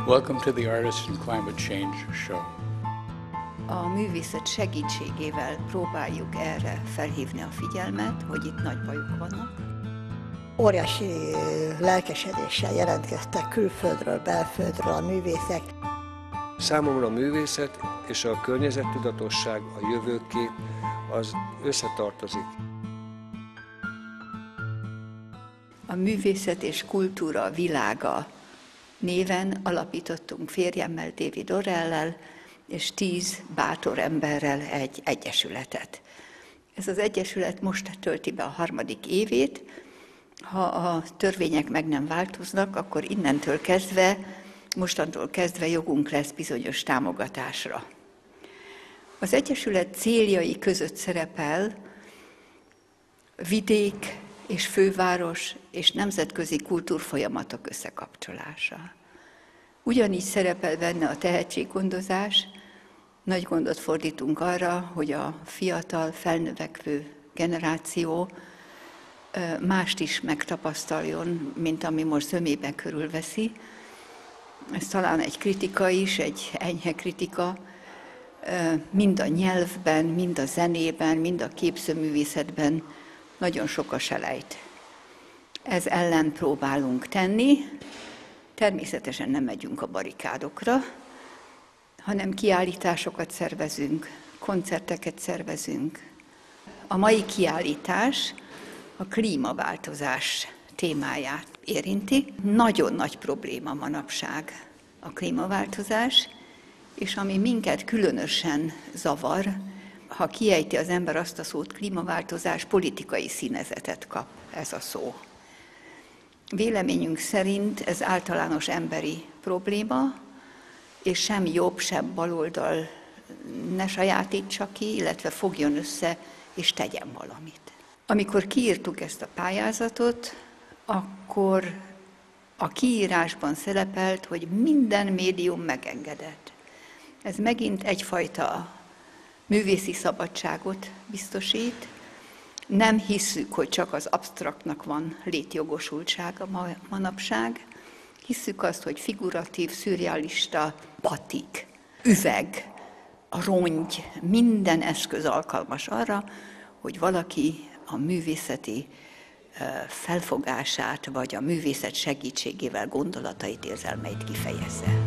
Welcome to the Artists and Climate Change Show. A művészet segítségével próbáljuk erre felhívni a figyelmet, hogy itt nagy bajok vannak. Óriási lelkesedéssel jelentkeztek külföldről, belföldről a művészek. Számomra a művészet és a környezettudatosság, a jövőkép az összetartozik. A művészet és kultúra világa néven alapítottunk férjemmel, David Orrellel és 10 bátor emberrel egy egyesületet. Ez az egyesület most tölti be a 3. évét. Ha a törvények meg nem változnak, akkor mostantól kezdve jogunk lesz bizonyos támogatásra. Az egyesület céljai között szerepel vidék és főváros és nemzetközi kultúrfolyamatok összekapcsolása. Ugyanígy szerepel benne a tehetséggondozás, nagy gondot fordítunk arra, hogy a fiatal, felnövekvő generáció mást is megtapasztaljon, mint ami most zömében körülveszi. Ez talán egy kritika is, egy enyhe kritika, mind a nyelvben, mind a zenében, mind a képzőművészetben nagyon sok a selejt. Ez ellen próbálunk tenni. Természetesen nem megyünk a barikádokra, hanem kiállításokat szervezünk, koncerteket szervezünk. A mai kiállítás a klímaváltozás témáját érinti. Nagyon nagy probléma manapság a klímaváltozás, és ami minket különösen zavar, ha kiejti az ember azt a szót, klímaváltozás, politikai színezetet kap ez a szó. Véleményünk szerint ez általános emberi probléma, és sem jobb, sem baloldal ne sajátítsa ki, illetve fogjon össze és tegyen valamit. Amikor kiírtuk ezt a pályázatot, akkor a kiírásban szerepelt, hogy minden médium megengedett. Ez megint egyfajta művészi szabadságot biztosít. Nem hisszük, hogy csak az absztraktnak van létjogosultsága manapság. Hisszük azt, hogy figuratív, szürrealista, batik, üveg, a rongy, minden eszköz alkalmas arra, hogy valaki a művészeti felfogását, vagy a művészet segítségével gondolatait, érzelmeit kifejezze.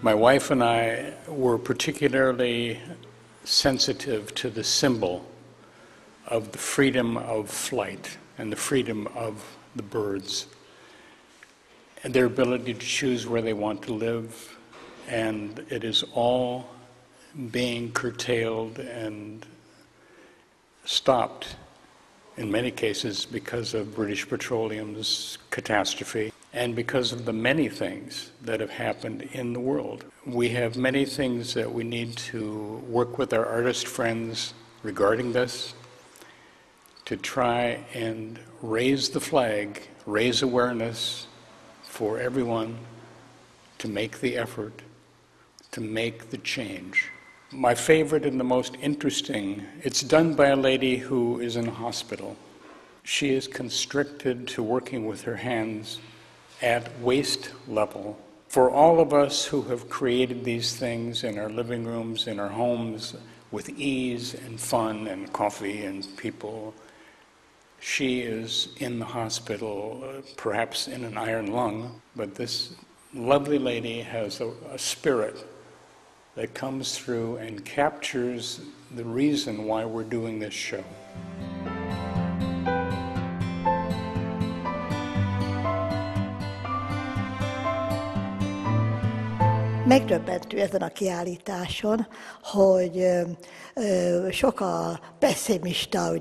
My wife and I were particularly sensitive to the symbol of the freedom of flight and the freedom of the birds and their ability to choose where they want to live, and it is all being curtailed and stopped in many cases because of British Petroleum's catastrophe and because of the many things that have happened in the world. We have many things that we need to work with our artist friends regarding this, to try and raise the flag, raise awareness for everyone to make the effort, to make the change. My favorite and the most interesting, it's done by a lady who is in a hospital. She is constricted to working with her hands at waist level. For all of us who have created these things in our living rooms, in our homes, with ease and fun and coffee and people, she is in the hospital, perhaps in an iron lung, but this lovely lady has a spirit that comes through and captures the reason why we're doing this show. Megdöbbentő ezen a kiállításon, hogy sok a pesszimista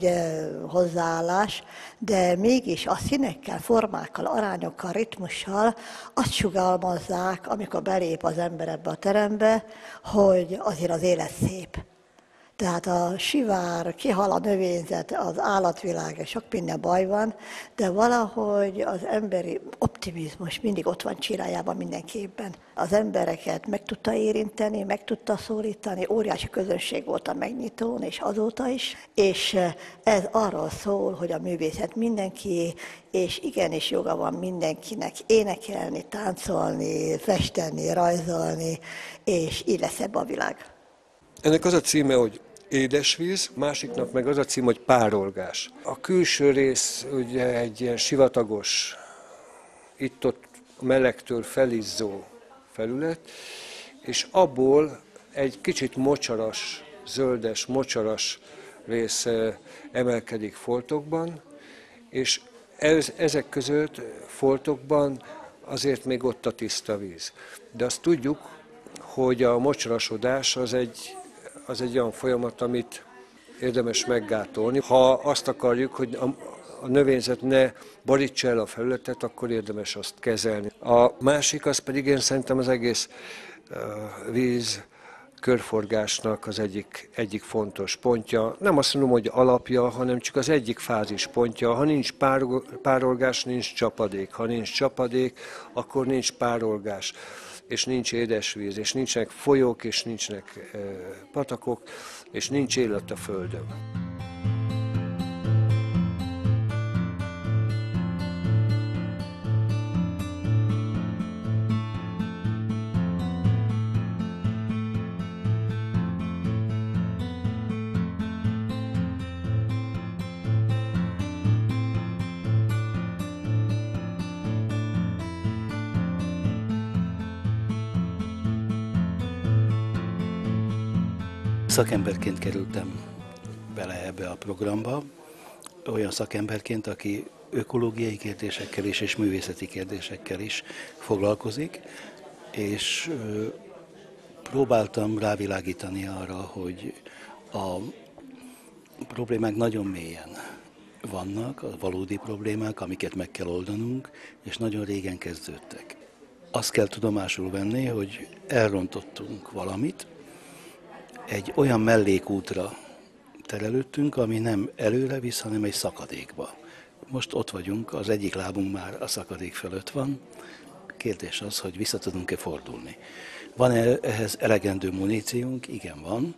hozzáállás, de mégis a színekkel, formákkal, arányokkal, ritmussal azt sugalmazzák, amikor belép az ember ebbe a terembe, hogy azért az élet szép. Tehát a sivár, kihal a növényzet, az állatvilág, sok minden baj van, de valahogy az emberi optimizmus mindig ott van csirájában mindenképpen. Az embereket meg tudta érinteni, meg tudta szólítani, óriási közönség volt a megnyitón, és azóta is. És ez arról szól, hogy a művészet mindenkié, és igenis joga van mindenkinek énekelni, táncolni, festeni, rajzolni, és így lesz ebbe a világ. Ennek az a címe, hogy édesvíz, másiknak meg az a cím, hogy párolgás. A külső rész ugye egy ilyen sivatagos, itt-ott melegtől felizzó felület, és abból egy kicsit mocsaras, zöldes, mocsaras rész emelkedik foltokban, és ezek között foltokban azért még ott a tiszta víz. De azt tudjuk, hogy a mocsarasodás az egy olyan folyamat, amit érdemes meggátolni. Ha azt akarjuk, hogy a növényzet ne borítsa el a felületet, akkor érdemes azt kezelni. A másik az pedig én szerintem az egész víz körforgásnak az egyik fontos pontja. Nem azt mondom, hogy alapja, hanem csak az egyik fázis pontja. Ha nincs párolgás, nincs csapadék. Ha nincs csapadék, akkor nincs párolgás, és nincs édesvíz, és nincsenek folyók, és nincsenek patakok, és nincs élet a földön. Szakemberként kerültem bele ebbe a programba, olyan szakemberként, aki ökológiai kérdésekkel is és művészeti kérdésekkel is foglalkozik, és próbáltam rávilágítani arra, hogy a problémák nagyon mélyen vannak, a valódi problémák, amiket meg kell oldanunk, és nagyon régen kezdődtek. Azt kell tudomásul venni, hogy elrontottunk valamit, egy olyan mellékútra terelődtünk, ami nem előre visz, hanem egy szakadékba. Most ott vagyunk, az egyik lábunk már a szakadék fölött van. Kérdés az, hogy vissza tudunk-e fordulni. Van-e ehhez elegendő muníciónk? Igen, van.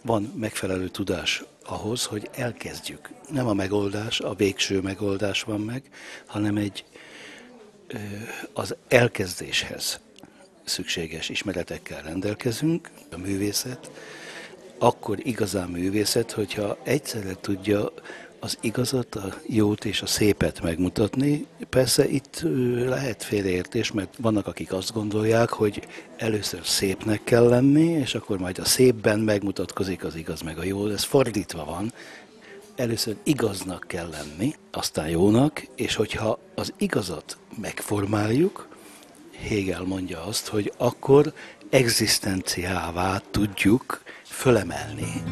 Van megfelelő tudás ahhoz, hogy elkezdjük. Nem a megoldás, a végső megoldás van meg, hanem az elkezdéshez szükséges ismeretekkel rendelkezünk, a művészet, akkor igazán művészet, hogyha egyszerre tudja az igazat, a jót és a szépet megmutatni. Persze itt lehet félreértés, mert vannak, akik azt gondolják, hogy először szépnek kell lenni, és akkor majd a szépben megmutatkozik az igaz meg a jó. Ez fordítva van. Először igaznak kell lenni, aztán jónak, és hogyha az igazat megformáljuk, Hegel mondja azt, hogy akkor egzisztenciává tudjuk fölemelni.